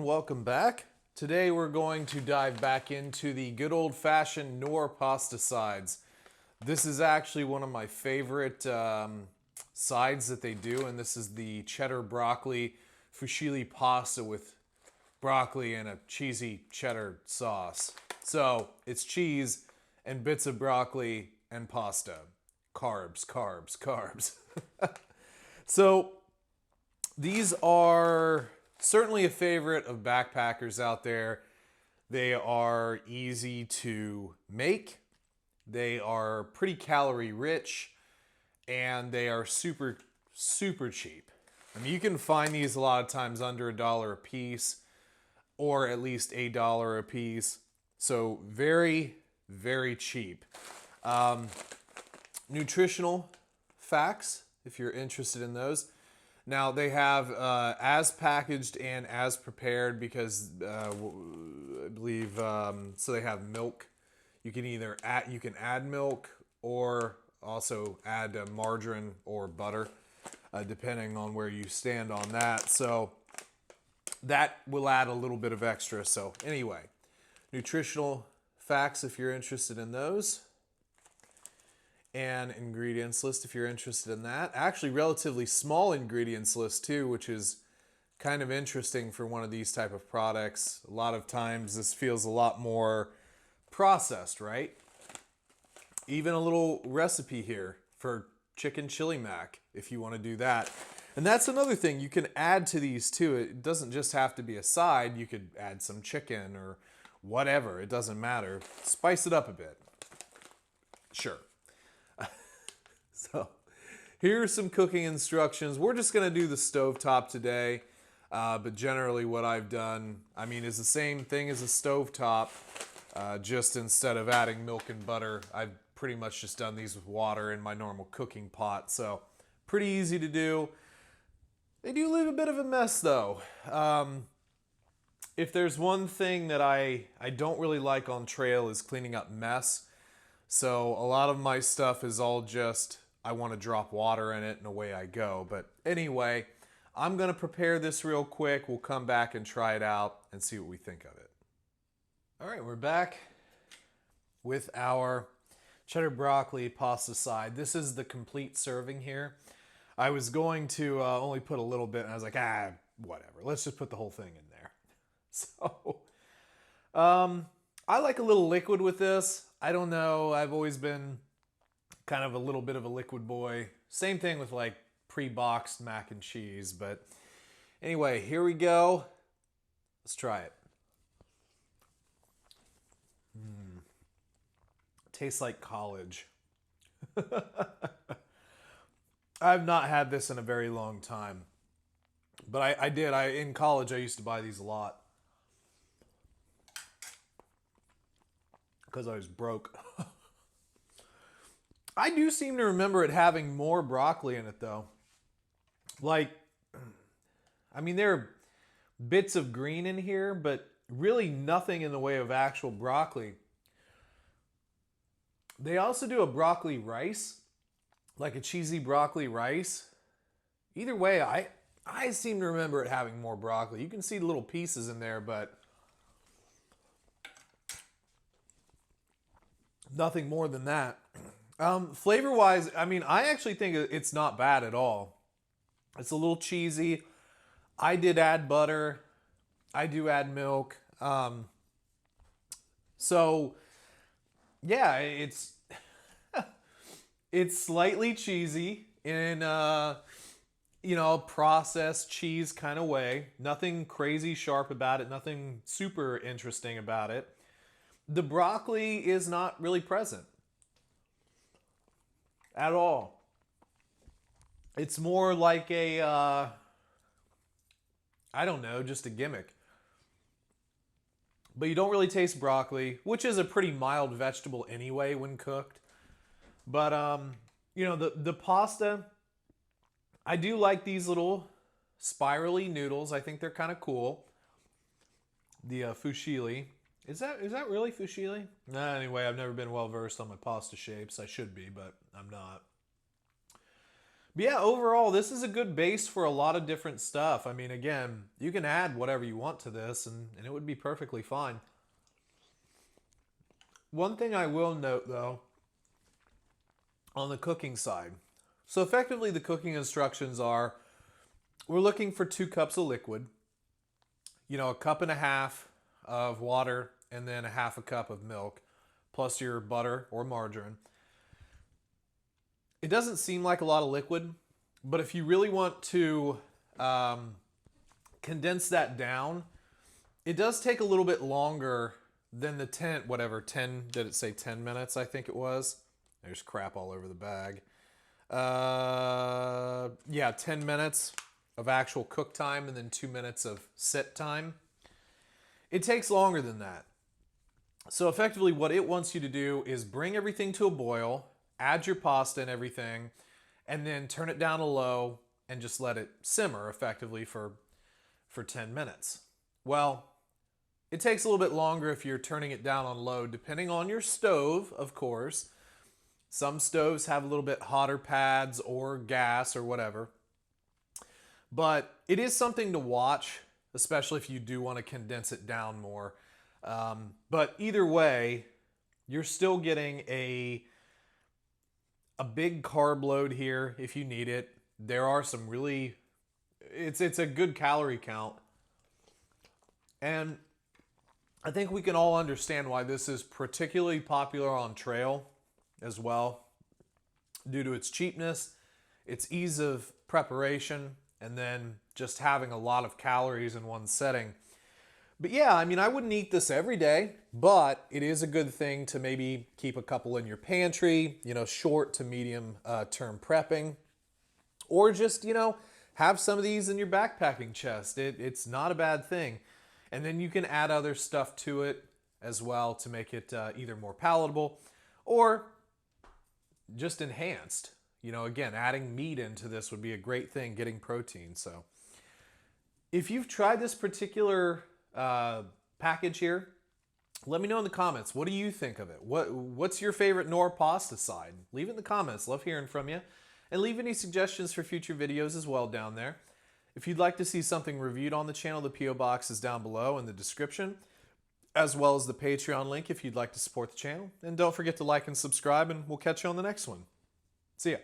welcome back. Today we're going to dive back into the good old-fashioned Knorr pasta sides. This is actually one of my favorite sides that they do, and this is the cheddar broccoli fusilli pasta with broccoli and a cheesy cheddar sauce. So it's cheese and bits of broccoli and pasta. Carbs, carbs, carbs. So these are certainly a favorite of backpackers out there. They are easy to make. They are pretty calorie rich, and they are super, super cheap. I mean, you can find these a lot of times under $1 a piece, or at least $1 a piece. So very, very cheap. Nutritional facts, if you're interested in those. Now they have as packaged and as prepared because I believe so. They have milk. You can either add milk or also add margarine or butter, depending on where you stand on that. So that will add a little bit of extra. So anyway, nutritional facts if you're interested in those. And ingredients list if you're interested in that. Actually, relatively small ingredients list too, which is kind of interesting for one of these type of products. A lot of times this feels a lot more processed, right? Even a little recipe here for chicken chili mac if you want to do that. And that's another thing you can add to these too. It doesn't just have to be a side. You could add some chicken or whatever. It doesn't matter. Spice it up a bit. Sure. So here's some cooking instructions. We're just going to do the stovetop today, but generally what I've done, is the same thing as a stovetop, just instead of adding milk and butter, I've pretty much just done these with water in my normal cooking pot. So pretty easy to do. They do leave a bit of a mess though. If there's one thing that I don't really like on trail is cleaning up mess. So a lot of my stuff is all just, I want to drop water in it and away I go. But anyway, I'm going to prepare this real quick. We'll come back and try it out and see what we think of it. All right, we're back with our cheddar broccoli pasta side. This is the complete serving here. I was going to only put a little bit, and I was like, whatever. Let's just put the whole thing in there. So, I like a little liquid with this. I don't know. I've always been kind of a little bit of a liquid boy. Same thing with like pre-boxed mac and cheese. But anyway, here we go. Let's try it. Tastes like college. I've not had this in a very long time. But I did. In college, I used to buy these a lot. Because I was broke. I do seem to remember it having more broccoli in it though. Like, there are bits of green in here, but really nothing in the way of actual broccoli. They also do a broccoli rice, like a cheesy broccoli rice. Either way, I seem to remember it having more broccoli. You can see little pieces in there, but nothing more than that. Flavor-wise, I actually think it's not bad at all. It's a little cheesy. I did add butter. I do add milk. So, yeah, it's it's slightly cheesy in a processed cheese kind of way. Nothing crazy sharp about it. Nothing super interesting about it. The broccoli is not really present at all. It's more like a, I don't know, just a gimmick. But you don't really taste broccoli, which is a pretty mild vegetable anyway when cooked. But, the pasta, I do like these little spirally noodles. I think they're kind of cool. The fusilli. Is that really fusilli? Nah, anyway, I've never been well versed on my pasta shapes. I should be, but I'm not. But yeah, overall, this is a good base for a lot of different stuff. I mean, again, you can add whatever you want to this and it would be perfectly fine. One thing I will note though, on the cooking side. So effectively the cooking instructions are, we're looking for 2 cups of liquid, a cup and a half of water, and then a half a cup of milk, plus your butter or margarine. It doesn't seem like a lot of liquid, but if you really want to condense that down, it does take a little bit longer than the 10, did it say 10 minutes? I think it was. There's crap all over the bag. Yeah, 10 minutes of actual cook time and then 2 minutes of sit time. It takes longer than that. So effectively what it wants you to do is bring everything to a boil, add your pasta and everything, and then turn it down to low and just let it simmer effectively for 10 minutes. Well, it takes a little bit longer if you're turning it down on low, depending on your stove, of course. Some stoves have a little bit hotter pads or gas or whatever. But it is something to watch, especially if you do want to condense it down more. But either way, you're still getting a big carb load here if you need it. There are some really, it's a good calorie count. And I think we can all understand why this is particularly popular on trail as well, due to its cheapness, its ease of preparation, and then just having a lot of calories in one setting. But yeah, I mean, I wouldn't eat this every day, but it is a good thing to maybe keep a couple in your pantry, short to medium term prepping, or just, have some of these in your backpacking chest. It's not a bad thing. And then you can add other stuff to it as well to make it either more palatable or just enhanced. Again, adding meat into this would be a great thing, getting protein. So if you've tried this particular package here, let me know in the comments. What do you think of it? What's your favorite Knorr pasta side? Leave it in the comments. Love hearing from you. And leave any suggestions for future videos as well down there. If you'd like to see something reviewed on the channel, the P.O. Box is down below in the description, as well as the Patreon link if you'd like to support the channel. And don't forget to like and subscribe, and we'll catch you on the next one. See ya.